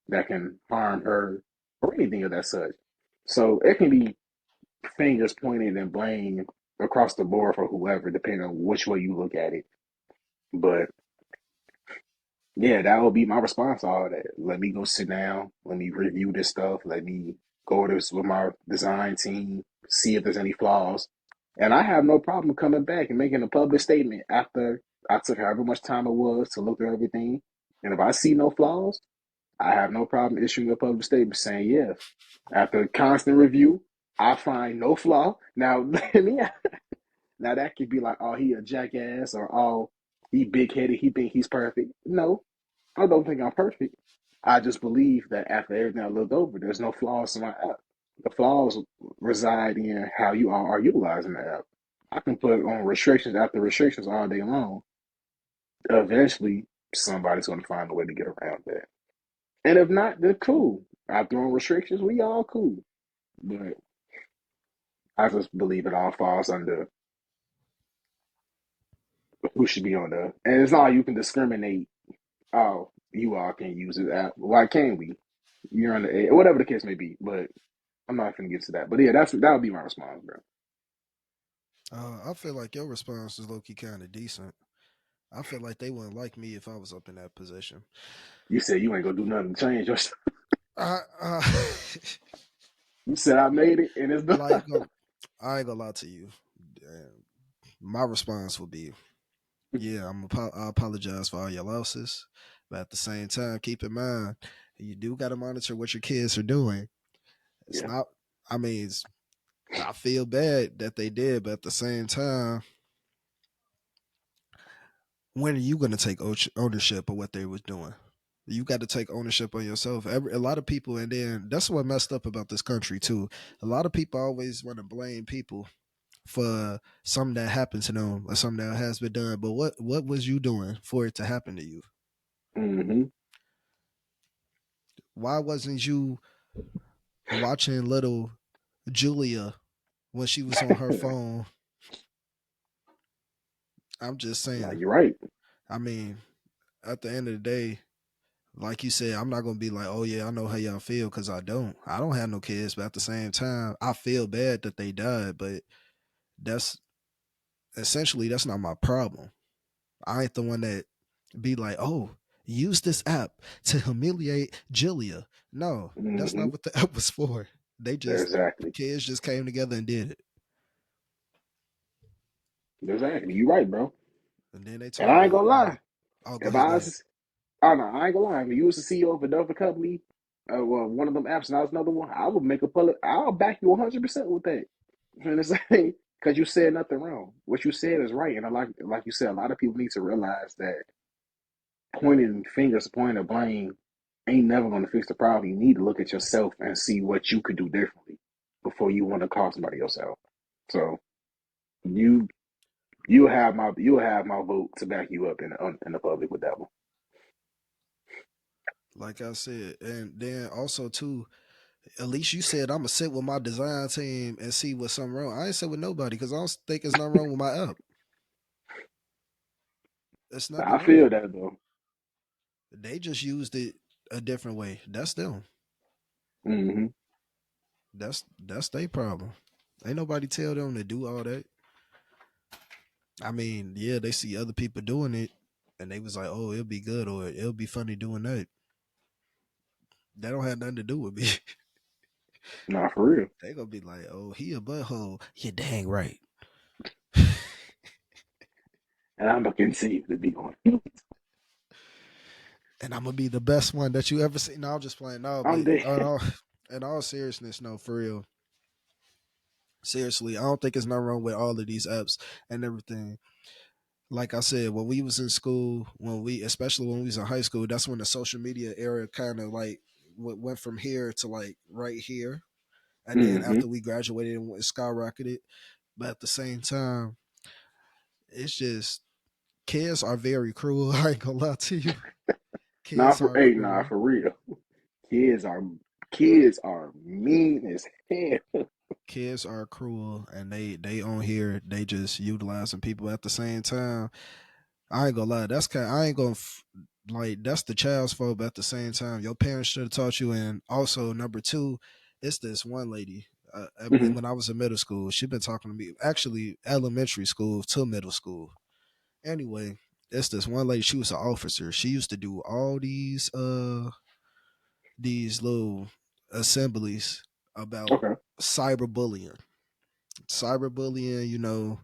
that can harm her or anything of that such. So it can be fingers pointed and blame across the board for whoever, depending on which way you look at it. But yeah, that would be my response to all that. Let me go sit down. Let me review this stuff. Let me go over this with my design team, see if there's any flaws. And I have no problem coming back and making a public statement after I took however much time it was to look at everything. And if I see no flaws, I have no problem issuing a public statement saying, yeah, after constant review, I find no flaw. Now, now that could be like, oh, he a jackass or oh, he big headed, he think he's perfect. No, I don't think I'm perfect. I just believe that after everything I looked over, there's no flaws in my app. The flaws reside in how you all are utilizing the app. I can put on restrictions after restrictions all day long. Eventually, somebody's going to find a way to get around that. And if not, then cool. I throw on restrictions, we all cool. But I just believe it all falls under who should be on the. And it's not like you can discriminate. Oh, you all can use this app. Why can't we? You're on the A, whatever the case may be. But I'm not gonna get to that. But yeah, that would be my response, bro. I feel like your response is low key kind of decent. I feel like they wouldn't like me if I was up in that position. You said you ain't gonna do nothing to change yourself. I, You said I made it and it's done. like, I ain't gonna lie to you. Damn. My response would be, yeah, I apologize for all your losses, but at the same time, keep in mind you do got to monitor what your kids are doing. It's Yeah. not. I mean, I feel bad that they did, but at the same time, when are you going to take ownership of what they was doing? You got to take ownership on yourself. A lot of people, and then that's what messed up about this country too. A lot of people always want to blame people for something that happened to them or something that has been done. But what was you doing for it to happen to you? Mm-hmm. Why wasn't you watching little Julia when she was on her phone? I'm just Now saying. you're right. I mean, at the end of the day, like you said, I'm not gonna be like, oh yeah, I know how y'all feel because I don't. I don't have no kids, but at the same time, I feel bad that they died. But that's essentially that's not my problem. I ain't the one that be like, oh, use this app to humiliate Julia. No, that's Mm-hmm. not what the app was for. They just Exactly. kids just came together and did it, Exactly. You're right, bro. and then they And told I ain't me, gonna lie. oh, go If ahead, I go ahead. was, I don't know, I ain't gonna lie. If you was the CEO of another company, well, one of them apps, and I was another one, I would make a public. I'll back you 100% with that. You know what I'm saying? Because you said nothing wrong. What you said is right, and like you said, a lot of people need to realize that pointing fingers, pointing blame ain't never going to fix the problem. You need to look at yourself and see what you could do differently before you want to call somebody else out. So you you'll have my vote to back you up in the public with that one. Like I said, and then also too, at least you said I'm gonna sit with my design team and see what's something wrong. I ain't sit with nobody because I don't think there's nothing wrong with my app. It's I nothing feel wrong. that though. They just used it a different way. That's them. Hmm. That's their problem. Ain't nobody tell them to do all that. I mean, yeah, they see other people doing it, and they was like, "Oh, it'll be good," or "It'll be funny doing that." That don't have nothing to do with me. Nah, for real. They gonna be like, "Oh, he a butthole." Yeah, dang right. And I'm looking to see to be on. And I'm gonna be the best one that you ever seen. No, I'm just playing. No, but I'm dead. in all seriousness, no, for real. Seriously, I don't think there's nothing wrong with all of these apps and everything. Like I said, when we was in school, especially when we was in high school, that's when the social media era kind of like went from here to like right here. And then Hmm. after we graduated, it skyrocketed. But at the same time, it's just kids are very cruel. I ain't gonna lie to you. Kids are Nah, cruel. for real. Kids are kids are mean as hell. Kids are cruel, and they on here. They just utilizing people. At the same time, I ain't gonna lie. That's kind. I ain't gonna like. That's the child's fault. But at the same time, your parents should have taught you. And also, number two, it's this one lady. Hmm. When I was in middle school, she been talking to me. Actually, elementary school to middle school. Anyway, it's this one lady. She was an officer. She used to do all these little assemblies about Okay. cyberbullying. Cyberbullying,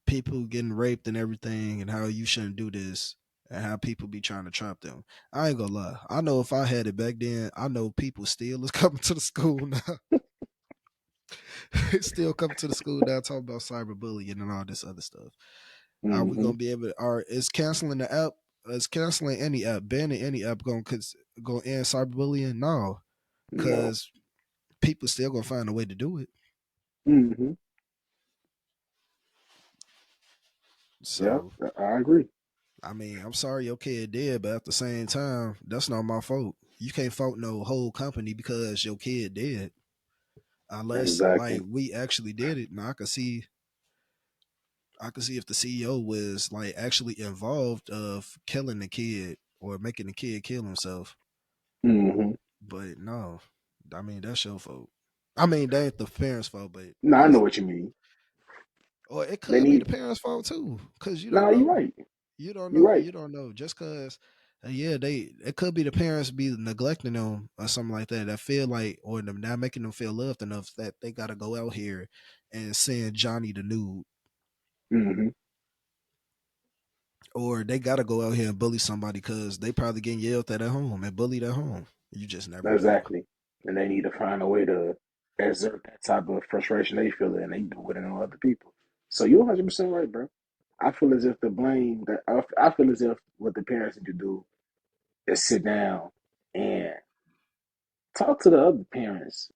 people getting raped and everything, and how you shouldn't do this, and how people be trying to trap them. I ain't gonna lie. I know if I had it back then, I know people still is coming to the school now. Still coming to the school now talking about cyberbullying and all this other stuff. Are we Hmm. gonna be able to? Are is canceling the app? Is canceling any app, banning any app gonna end cyberbullying? No, No. because people still gonna find a way to do it. Hmm. Yeah, So I agree. I mean, I'm sorry your kid did, but at the same time, that's not my fault. You can't fault no whole company because your kid did, unless like Exactly. we actually did it. Now I could see if the CEO was like actually involved of killing the kid or making the kid kill himself. Hmm. But no, I mean that's your fault. I mean that ain't the parents' fault, but No, I know it's what you mean. or it They could be the need. parents' fault too, because you don't Nah, you're know. right. You don't You're know. right. You don't know. Just cause, yeah, it could be the parents be neglecting them or something like that. That feel like, or them not making them feel loved enough that they got to go out here and send Johnny the nude, Hmm. or they got to go out here and bully somebody because they probably getting yelled at home and bullied at home. You just never know. Exactly. And they need to find a way to exert that type of frustration they feel, and they do it on other people. So you're 100% right, bro. I feel as if the blame that I feel as if what the parents need to do is sit down and talk to the other parents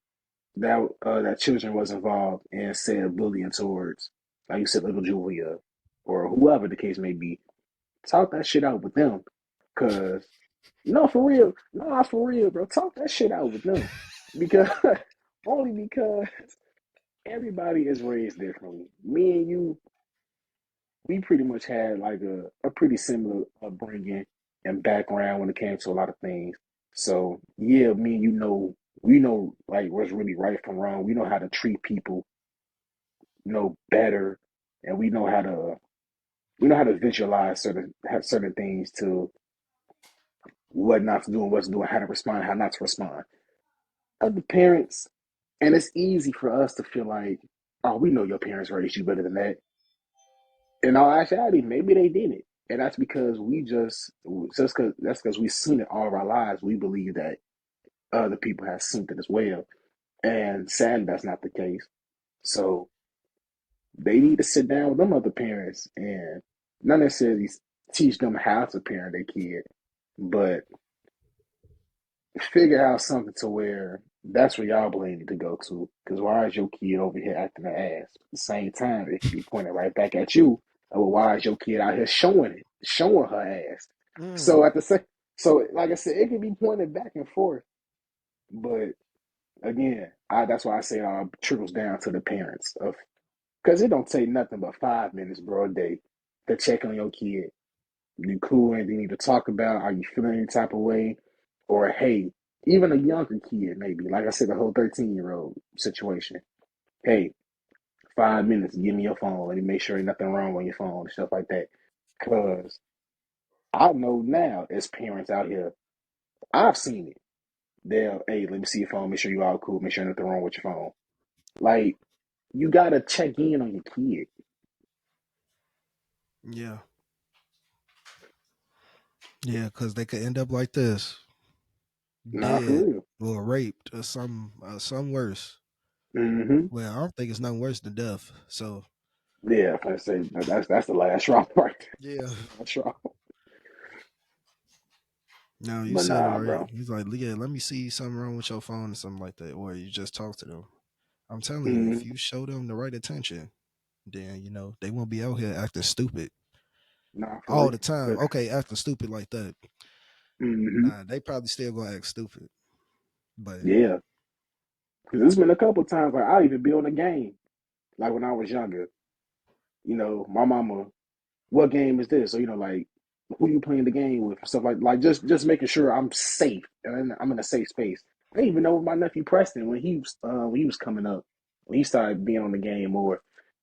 that children was involved in said bullying towards, like you said, little Julia or whoever the case may be. Talk that shit out with them, cause no, for real, no, for real, bro. Talk that shit out with them, because only because everybody is raised differently. Me and you, we pretty much had like a pretty similar upbringing and background when it came to a lot of things. So yeah, me and you know, we know like what's really right from wrong. We know how to treat people, better, and we know how to visualize certain things to what not to do and what to do and how to respond, how not to respond. Other parents, and it's easy for us to feel like, oh, we know your parents raised you better than that. In all actuality, maybe they didn't. And that's because that's because we've seen it all of our lives. We believe that other people have seen it as well. And sadly, that's not the case. So they need to sit down with them other parents and not necessarily teach them how to parent their kid, but figure out something to where that's where y'all blame need to go to. Because why is your kid over here acting an ass? At the same time, it can be pointed right back at you. Well, why is your kid out here showing it, showing her ass? Mm, So at the same, so like I said, it can be pointed back and forth. But again, that's why I say it all trickles down to the parents of because it don't take nothing but 5 minutes, bro, a day to check on your kid. You cool? Anything you need to talk about? Are you feeling any type of way? Or hey, even a younger kid, maybe like I said, the whole 13-year-old situation. Hey, 5 minutes, give me your phone. Let me make sure ain't nothing wrong on your phone and stuff like that. Cause I know now, as parents out here, I've seen it. They'll, hey, let me see your phone. Make sure you all cool. Make sure nothing wrong with your phone. Like you gotta check in on your kid. yeah, yeah, because they could end up like this, Nah, for dead real. or raped or some worse. Mm-hmm. Well, I don't think it's nothing worse than death. So Yeah, I say that's the last straw right there. yeah, That's the last straw. no, you But said it nah, right. bro. He's like, yeah, let me see something wrong with your phone or something like that, or you just talk to them. I'm telling you, if Mm-hmm. you show them the right attention, then they won't be out here acting stupid Nah, for all real. the time. But Okay, acting stupid like that. mm-hmm. Nah, they probably still gonna act stupid. But Yeah, because there's been a couple times like I'll even be on a game. Like when I was younger, my mama, what game is this? So like who you playing the game with, stuff like just making sure I'm safe and I'm in a safe space. I didn't even know my nephew Preston when he was coming up, when he started being on the game more,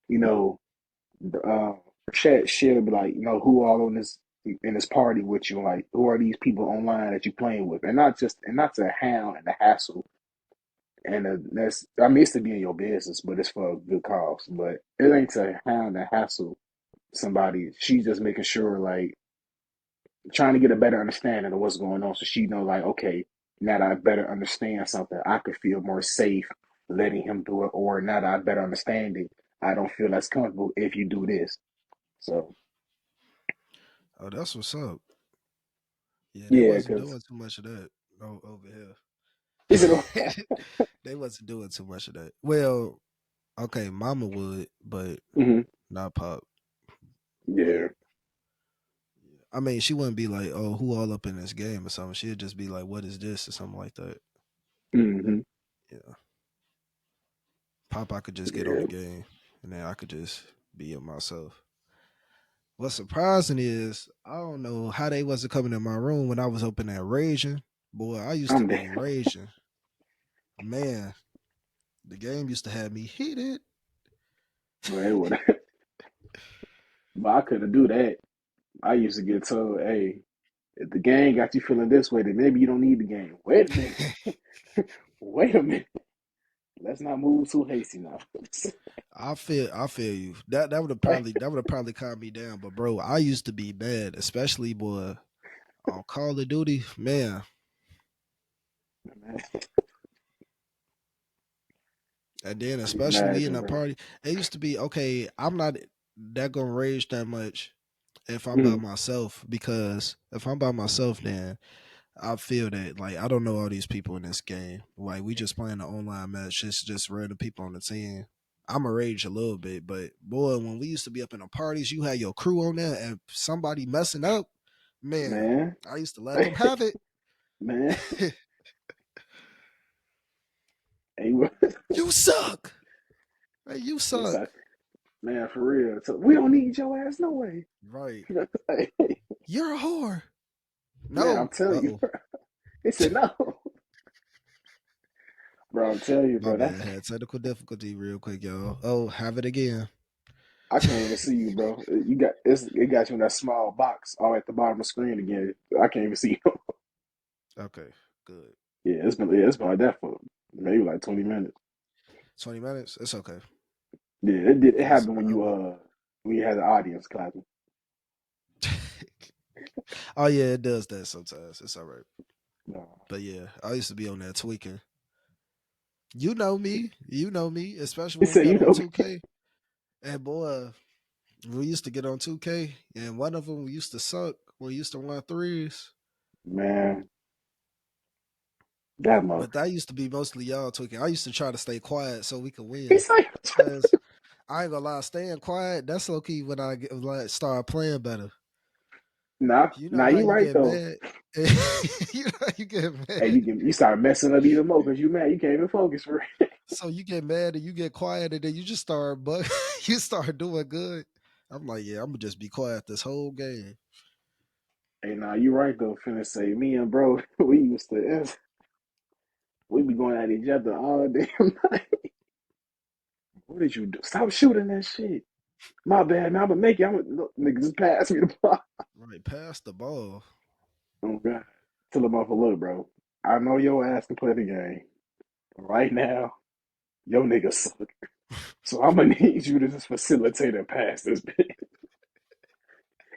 you know, uh, she'll be like, who all on this in this party with you, like who are these people online that you playing with, and not to hound and to hassle. And that's, I mean, it's to be in your business, but it's for a good cause. But it ain't to hound and hassle somebody. She's just making sure, like, trying to get a better understanding of what's going on. So she know, like, okay, now that I better understand something, I could feel more safe letting him do it. Or now that I better understand it, I don't feel as comfortable if you do this. So, oh, that's what's up. Yeah, they yeah, wasn't because doing too much of that over he said, here. They wasn't doing too much of that. Well, okay, Mama would, but hmm not Pop. But yeah, I mean, she wouldn't be like, "Oh, who all up in this game" or something. She'd just be like, "What is this?" or something like that. hmm Yeah, Pop, I could just get on yeah, the game, and then I could just be it myself. What's surprising is I don't know how they wasn't coming in my room when I was open there raging. Boy, I used to I'm dead. be raging. Man, the game used to have me heated. But it would, but I couldn't do that. I used to get told, hey, if the game got you feeling this way, then maybe you don't need the game. Wait a minute. Wait a minute. Let's not move too hasty now. I feel you. That would have probably calmed me down. But bro, I used to be bad, especially boy on Call of Duty. Man, and then especially we in Imagine, a bro. party. It used to be okay. I'm not that gonna rage that much if I'm by Mm, myself because if I'm by myself, then I feel that like I don't know all these people in this game. Like we just playing an online match. It's just random people on the team. I'm a rage a little bit, but boy, when we used to be up in the parties, you had your crew on there, and somebody messing up, man, man. I used to let them have it. Man. Hey, You suck. Hey, you yes, suck. man, for real. So we don't need your ass no way. Right. Hey, You're a whore. man, I'm No. telling Uh you, oh. bro. He said no. Bro, I'm telling you, My bro. bad. Had technical difficulty real quick, y'all. Oh, have it again. I can't even see you, bro. It got you in that small box all at the bottom of the screen again. I can't even see you. Okay. Good. Yeah, it's been like that for maybe like 20 minutes. 20 minutes. It's okay. Yeah, it Cause happened I would. when you had the audience clapping. Oh yeah, it does that sometimes. It's all right. No. But yeah, I used to be on that tweaking. You know me. You know me, especially He when we said, got you on know, 2K. And boy, we used to get on 2K, and one of them we used to suck. We used to run threes. man, That mother. But that used to be mostly y'all talking. I used to try to stay quiet so we could win. He's like, Cause I ain't gonna lie, staying quiet, that's low key when I get, like start playing better. nah, You know nah, how you you right get though. mad? You know how you get Hey, mad. you start messing up even more because you mad. You can't even focus for it. So you get mad and you get quiet and then you just start but you start doing good. I'm like, yeah, I'm gonna just be quiet this whole game. Hey, nah, you right though. Finna say me and bro, we used to we be going at each other all damn night. What did you do? Stop shooting that shit. My bad, man. I'm gonna make it. I'm gonna look, nigga, just pass me the ball. Right, pass the ball. Oh god. Tell him off a look, bro. I know your ass can play the game. Right now, your nigga suck. So I'm gonna need you to just facilitate and pass this bitch.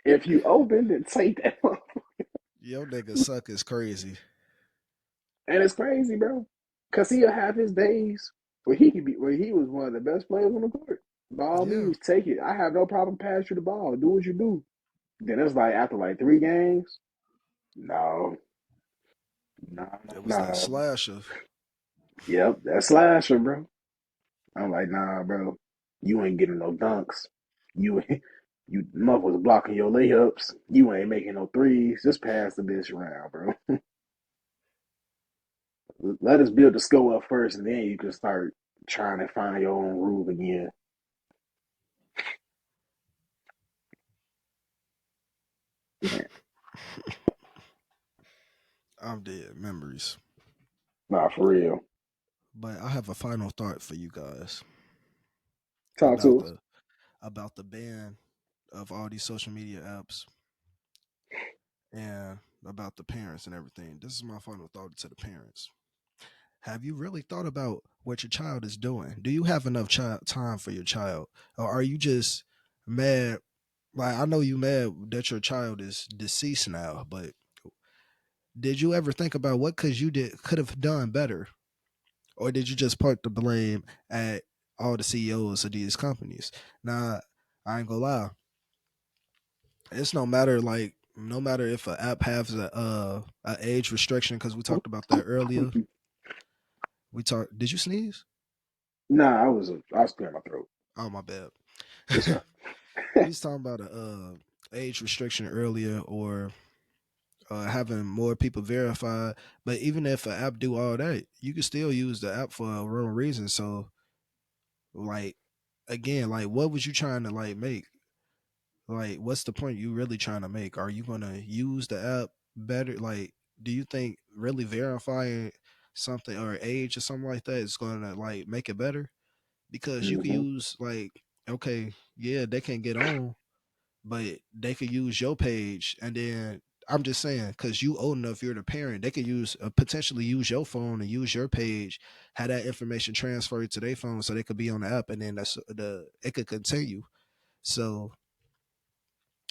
If you open, then take that one. Yo nigga suck is crazy. And it's crazy, bro. Cause he'll have his days where he was one of the best players on the court. By all Yeah. means, take it. I have no problem pass you the ball. Do what you do. Then it's like after like 3 games, no, no, no, It was that no. slasher. Yep, that's slasher, bro. I'm like, nah, bro. You ain't getting no dunks. You ain't you mother was blocking your layups. You ain't making no threes. Just pass the bitch around, bro. Let us build the score up first, and then you can start trying to find your own groove again. Man, I'm dead. Memories. nah, for real. But I have a final thought for you guys Talk about to us. the ban of all these social media apps and about the parents and everything. This is my final thought to the parents. Have you really thought about what your child is doing? Do you have enough time for your child? Or are you just mad? Like, I know you mad that your child is deceased now, but did you ever think about what could have done better? Or did you just park the blame at all the CEOs of these companies? Now, I ain't gonna lie. It's no matter if an app has a age restriction because we talked about that earlier. We talked. Did you sneeze? Nah, I was clearing my throat. Oh my bad. It's all We was talking about a age restriction earlier, or having more people verified. But even if an app do all that, you can still use the app for a real reason. So, like, again, like, what was you trying to like make? Like, what's the point you really trying to make? Are you gonna use the app better? Like, do you think really verifying something or age or something like that is gonna like make it better? Because you could mm-hmm. use like, okay, yeah, they can get on, but they could use your page, and then I'm just saying, because you old enough, you're the parent, they could use potentially use your phone and use your page, have that information transferred to their phone, so they could be on the app, and then that's the it could continue. So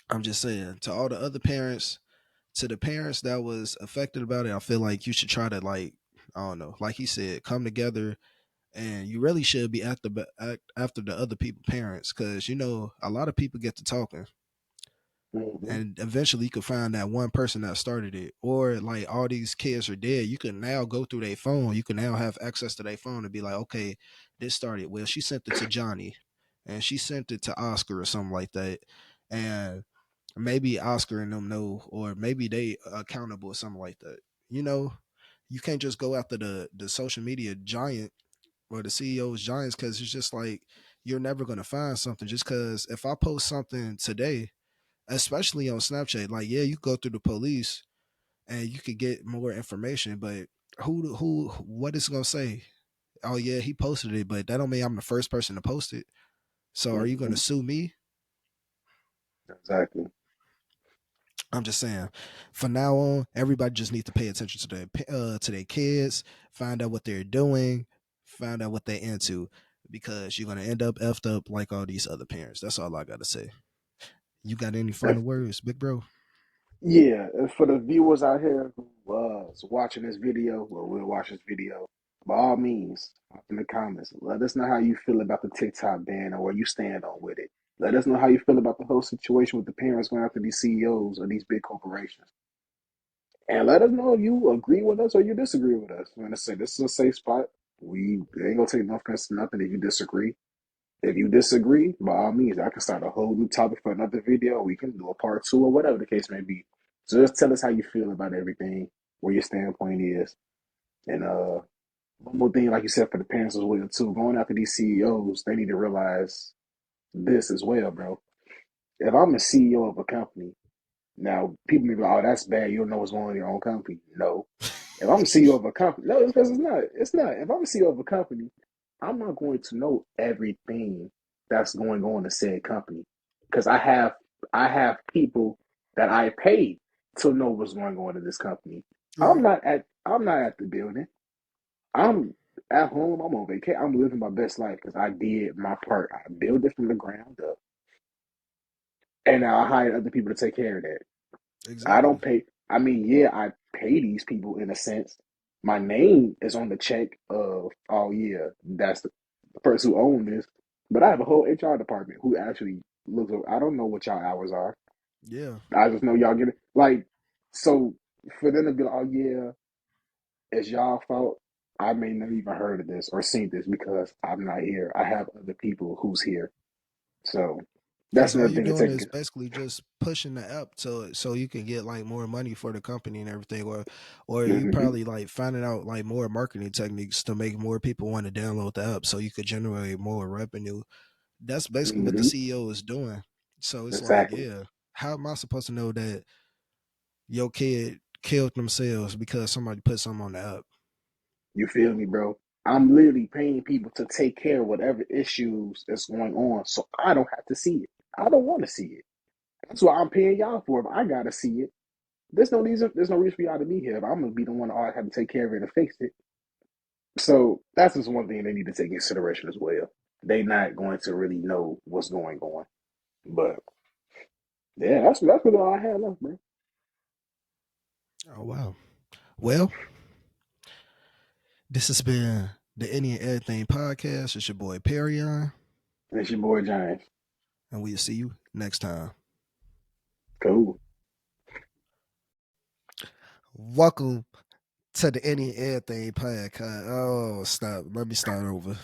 I'm just saying to all the other parents, to the parents that was affected about it, I feel like you should try to like, I don't know, like he said, come together, and you really should be after the other people parents, because you know a lot of people get to talking, Mm-hmm. and eventually you could find that one person that started it, or like all these kids are dead, you can now go through their phone, you can now have access to their phone and be like, okay, this started, well, she sent it to Johnny, and she sent it to Oscar or something like that, and maybe Oscar and them know, or maybe they accountable or something like that. You know, you can't just go after the social media giant or the CEOs giants, because it's just like you're never gonna find something. Just because if I post something today, especially on Snapchat, like, yeah, you go through the police and you could get more information, but who what is it gonna say? Oh yeah, he posted it, but that don't mean I'm the first person to post it. So are you Mm-hmm. gonna sue me? Exactly. I'm just saying. From now on, everybody just needs to pay attention to their kids, find out what they're doing, find out what they're into, because you're gonna end up effed up like all these other parents. That's all I gotta say. You got any If final words, big bro? Yeah, and for the viewers out here who was watching this video, or will watch this video, by all means, hop in the comments. Let us know how you feel about the TikTok ban or where you stand on with it. Let us know how you feel about the whole situation with the parents going after these CEOs of these big corporations. And let us know if you agree with us or you disagree with us. I'm gonna say this is a safe spot. We ain't gonna take no offense to nothing if you disagree. If you disagree, by all means, I can start a whole new topic for another video. We can do a part two or whatever the case may be. So just tell us how you feel about everything, where your standpoint is. And one more thing, like you said, for the parents as well too, going after these CEOs, they need to realize this as well, bro. If I'm a CEO of a company, now people may be like, "Oh, that's bad. You don't know what's going on in your own company." No, if I'm a CEO of a company, no, because it's not. It's not. If I'm a CEO of a company, I'm not going to know everything that's going on in said company because I have people that I paid to know what's going on in this company. Right. I'm not at the building. I'm at home. I'm on vacation. I'm living my best life because I did my part. I built it from the ground up, and now I hired other people to take care of that. I Exactly. don't pay. I mean, yeah, I pay these people in a sense. My name is on the check of, oh yeah, that's the person who owns this. But I have a whole HR department who actually looks. I don't know what y'all hours are. Yeah. I just know y'all get it. Like, so for them to be like, oh yeah, it's y'all fault. I may not even heard of this or seen this because I'm not here. I have other people who's here. So that's Because all another you're thing to doing take. is basically just pushing the app so you can get like more money for the company and everything, or you Mm-hmm, probably like finding out like more marketing techniques to make more people want to download the app so you could generate more revenue. That's basically what the mm-hmm, CEO is doing. So it's like, exactly. yeah, how am I supposed to know that your kid killed themselves because somebody put something on the app? You feel me, bro? I'm literally paying people to take care of whatever issues is going on, so I don't have to see it. I don't want to see it. That's why I'm paying y'all for it. If I gotta see it. There's no reason for y'all to be here. If I'm gonna be the one to always have to take care of it and fix it. So that's just one thing they need to take into consideration as well. They not going to really know what's going on. But yeah, that's really all I had left, bro. Oh wow. Well, this has been the Any and Everything podcast. It's your boy Perion, And it's your boy James. and we'll see you next time. Cool. Welcome to the Any and Everything podcast. Oh, stop. Let me start over.